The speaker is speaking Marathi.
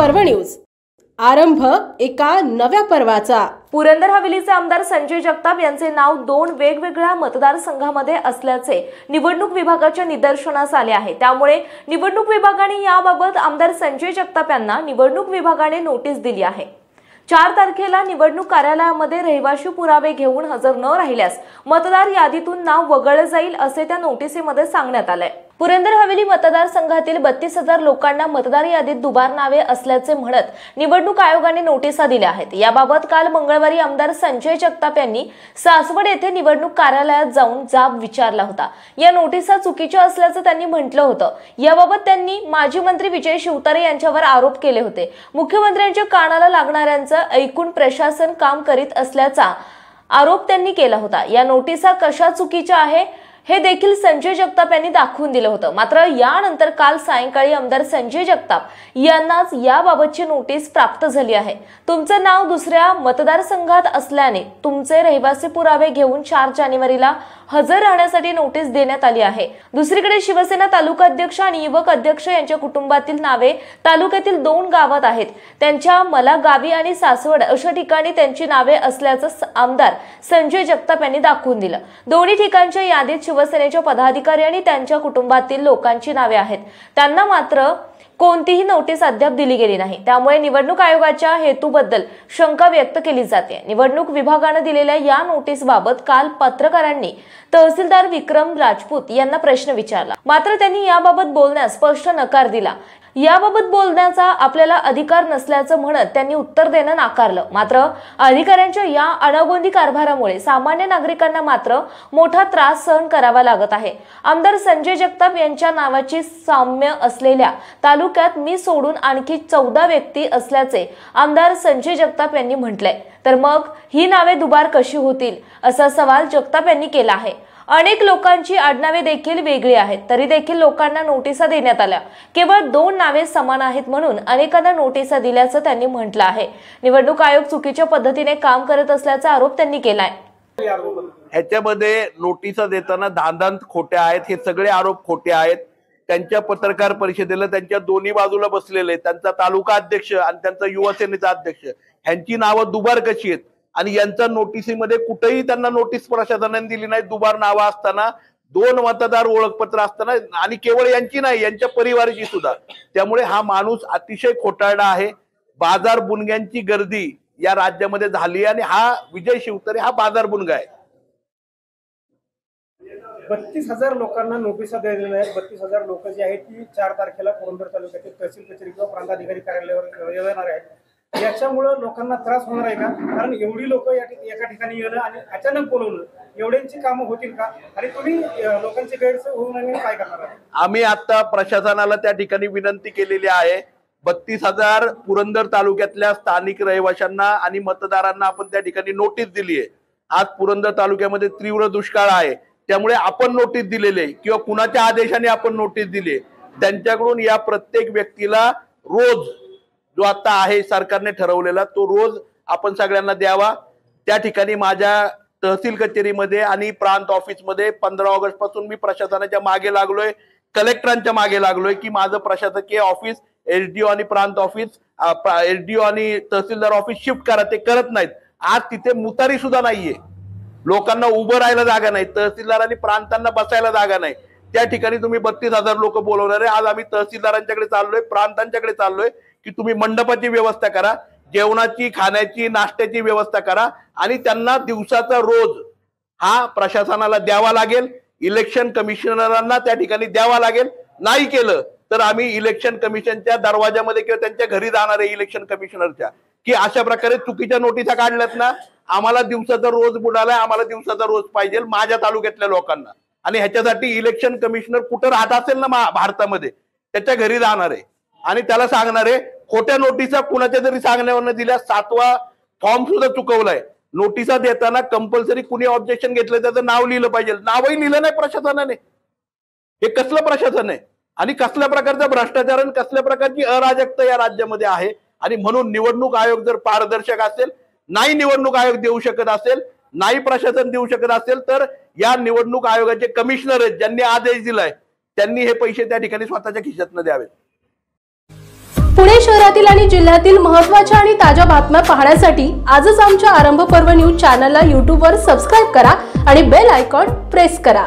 पर्व न्यूज, आरंभ एका नव्या पर्वाचा। पुरंदर हवेलीचे आमदार संजय जगताप यांचे नाव 2 वेगवेगळ्या मतदारसंघामध्ये असल्याचे निवडणूक विभागाच्या निदर्शनास आले आहे। त्यामुळे निवडणूक विभागाने याबाबत आमदार संजय जगताप यांना निवडणूक विभागाने नोटीस दिली आहे। 4 तारखेला निवडणूक कार्यालयामध्ये रहिवाशी पुरावे घेऊन हजर न राहिल्यास मतदार यादीतून नाव वगळले जाईल असे त्या नोटीसीमध्ये सांगण्यात आले। पुरंदर हवेली मतदारसंघातील 32,000 लोकांना मतदार यादीत दुबार नावे असल्याचे म्हणत निवडणूक आयोगाने नोटिसा दिल्या आहेत। याबाबत काल मंगळवारी आमदार संजय जगताप यांनी सासवड येथे निवडणूक कार्यालयात जाऊन जाब विचारला होता। या नोटिसा चुकीच्या असल्याचं त्यांनी म्हटलं होतं। याबाबत त्यांनी माजी मंत्री विजय शिवतारे यांच्यावर आरोप केले होते। मुख्यमंत्र्यांच्या कानाला लागणाऱ्यांचं ऐकून प्रशासन काम करीत असल्याचा आरोप त्यांनी केला होता। या नोटिसा कशा चुकीच्या आहे हे देखील संजय जगताप यांनी दाखवून दिलं होतं। मात्र यानंतर काल सायंकाळी आमदार संजय जगताप यांनाच याबाबतची नोटीस प्राप्त झाली आहे। तुमचं नाव दुसऱ्या मतदारसंघात असल्याने तुमचे रहिवासी पुरावे घेऊन 4 जानेवारीला हजर राहण्यासाठी नोटीस देण्यात आली आहे। दुसरीकडे शिवसेना तालुका अध्यक्ष आणि युवक अध्यक्ष यांच्या कुटुंबातील नावे तालुक्यातील 2 गावात आहेत। त्यांच्या मला गावी आणि सासवड अशा ठिकाणी त्यांची नावे असल्याचं आमदार संजय जगताप यांनी दाखवून दिलं। दोन्ही ठिकाणच्या यादीत शिवसेनेच्या पदाधिकारी आणि त्यांच्या कुटुंबातील लोकांची नावे आहेत। त्यांना मात्र कोणतीही नोटीस अद्याप दिली गेली नाही। त्यामुळे निवडणूक आयोगाच्या हेतूबद्दल शंका व्यक्त केली जाते। निवडणूक विभागाने दिलेल्या या नोटीसबाबत काल पत्रकारांनी तहसीलदार विक्रम राजपूत यांना प्रश्न विचारला, मात्र त्यांनी याबाबत बोलण्यास स्पष्ट नकार दिला। याबाबत बोलण्याचा आपल्याला अधिकार नसल्याचं म्हणत त्यांनी उत्तर देणं नाकारलं। मात्र अधिकाऱ्यांच्या या अनागोंदी कारभारामुळे सामान्य नागरिकांना मात्र मोठा त्रास सहन करावा लागत आहे। आमदार संजय जगताप यांच्या नावाची साम्य असलेल्या तालुक्यात मी सोडून आणखी 14 व्यक्ती असल्याचे आमदार संजय जगताप यांनी म्हटलंय। तर मग ही नावे दुबार कशी होतील असा सवाल जगताप यांनी केला आहे। अनेक लोकांची आडनावे देखील वेगळी आहेत, तरी देखील लोकांना नोटिसा देण्यात आल्या। केवळ 2 नावे समान आहेत म्हणून अनेकांना नोटिसा दिल्याचं त्यांनी म्हटलं आहे। निवडणूक आयोग चुकीच्या पद्धतीने काम करत असल्याचा आरोप त्यांनी केलाय। ह्याच्यामध्ये नोटिसा देताना धांदांत खोट्या आहेत, हे सगळे आरोप खोटे आहेत। त्यांच्या पत्रकार परिषदेला त्यांच्या दोन्ही बाजूला बसलेले त्यांचा तालुका अध्यक्ष आणि त्यांचा युवा सेनेचा अध्यक्ष ह्यांची नावं दुबार कशी आहेत आणि यांच्या नोटिसीमध्ये कुठेही त्यांना नोटीस प्रशासनाने दिली नाही। दुबार नावं असताना 2 मतदार ओळखपत्र असताना आणि केवळ यांची नाही यांच्या परिवाराची सुद्धा। त्यामुळे हा माणूस अतिशय खोटारडा आहे। बाजार बुनग्यांची गर्दी या राज्यामध्ये झाली आणि हा विजय शिवतारे हा बाजार बुनगा आहे। 32,000 लोकांना नोटिसा दिलेल्या आहेत। 32,000 लोक जी आहेत ती 4 तारखेला पुरंदर तालुक्यातील तहसील कचेरी किंवा प्रांताधिकारी कार्यालयावर येणार आहेत। याच्यामुळे लोकांना त्रास होणार आहे का? कारण एवढी लोक एका ठिकाणी येणं आणि अचानक बोलवणं एवढ्यांची कामं होतील का? आणि तुम्ही लोकांची गैरसोय होऊ नये काय करणार आहात? आम्ही आता प्रशासनाला त्या ठिकाणी विनंती केलेली आहे। 32,000 पुरंदर तालुक्यातल्या स्थानिक रहिवाशांना आणि मतदारांना आपण त्या ठिकाणी नोटीस दिली आहे। आज पुरंदर तालुक्यामध्ये तीव्र दुष्काळ आहे, त्यामुळे आपण नोटीस दिलेली आहे किंवा कुणाच्या आदेशाने आपण नोटीस दिली। त्यांच्याकडून या प्रत्येक व्यक्तीला रोज जो आता आहे सरकारने ठरवलेला तो रोज आपण सगळ्यांना द्यावा। त्या ठिकाणी माझ्या तहसील कचेरीमध्ये आणि प्रांत ऑफिसमध्ये 15 ऑगस्ट पासून मी प्रशासनाच्या मागे लागलोय, कलेक्टरांच्या मागे लागलोय की माझं प्रशासकीय ऑफिस एसडीओ आणि प्रांत ऑफिस एसडीओ आणि तहसीलदार ऑफिस शिफ्ट करा। ते करत नाहीत। आज तिथे मुतारी सुद्धा नाहीये, लोकांना उभं राहायला जागा नाही, तहसीलदार आणि प्रांतांना बसायला जागा नाही। त्या ठिकाणी तुम्ही 32,000 लोक बोलवणार आहे। आज आम्ही तहसीलदारांच्याकडे चाललोय, प्रांतांच्याकडे चाललोय की तुम्ही मंडपाची व्यवस्था करा, जेवणाची खाण्याची नाश्त्याची व्यवस्था करा आणि त्यांना दिवसाचा रोज हा प्रशासनाला द्यावा लागेल, इलेक्शन कमिशनरांना त्या ठिकाणी द्यावा लागेल। नाही केलं तर आम्ही इलेक्शन कमिशनच्या दरवाजामध्ये किंवा त्यांच्या घरी जाणार आहे इलेक्शन कमिशनरच्या की अशा प्रकारे चुकीच्या नोटिसा काढल्यात ना, आम्हाला दिवसाचा रोज बुडालाय, आम्हाला दिवसाचा रोज पाहिजे माझ्या तालुक्यातल्या लोकांना। आणि ह्याच्यासाठी इलेक्शन कमिशनर कुठं राहत असेल ना भारतामध्ये त्याच्या घरी जाणार आहे आणि त्याला सांगणार आहे खोट्या नोटिसा कुणाच्या तरी सांगण्यावर दिल्या। 7वा फॉर्म सुद्धा चुकवलाय। नोटिसा देताना कंपल्सरी कुणी ऑब्जेक्शन घेतलं त्याचं नाव लिहिलं पाहिजे, नावही लिहिलं नाही प्रशासनाने। हे कसलं प्रशासन आहे आणि कसल्या प्रकारचा भ्रष्टाचार आणि कसल्या प्रकारची अराजकता या राज्यामध्ये आहे। आणि म्हणून निवडणूक आयोग जर पारदर्शक असेल, नाही निवडणूक आयोग देऊ शकत असेल, नाही प्रशासन देऊ शकत असेल तर या निवडणूक आयोगाचे कमिशनर आहेत ज्यांनी आदेश दिलाय त्यांनी हे पैसे त्या ठिकाणी स्वतःच्या खिशातनं द्यावेत। पुणे शहरातील आणि जिल्ह्यातील महत्त्वाच्या आणि ताज्या बातम्या पाहण्यासाठी आजच आमच्या आरंभ पर्व न्यूज चॅनलला YouTube वर सबस्क्राइब करा आणि बेल आयकॉन प्रेस करा।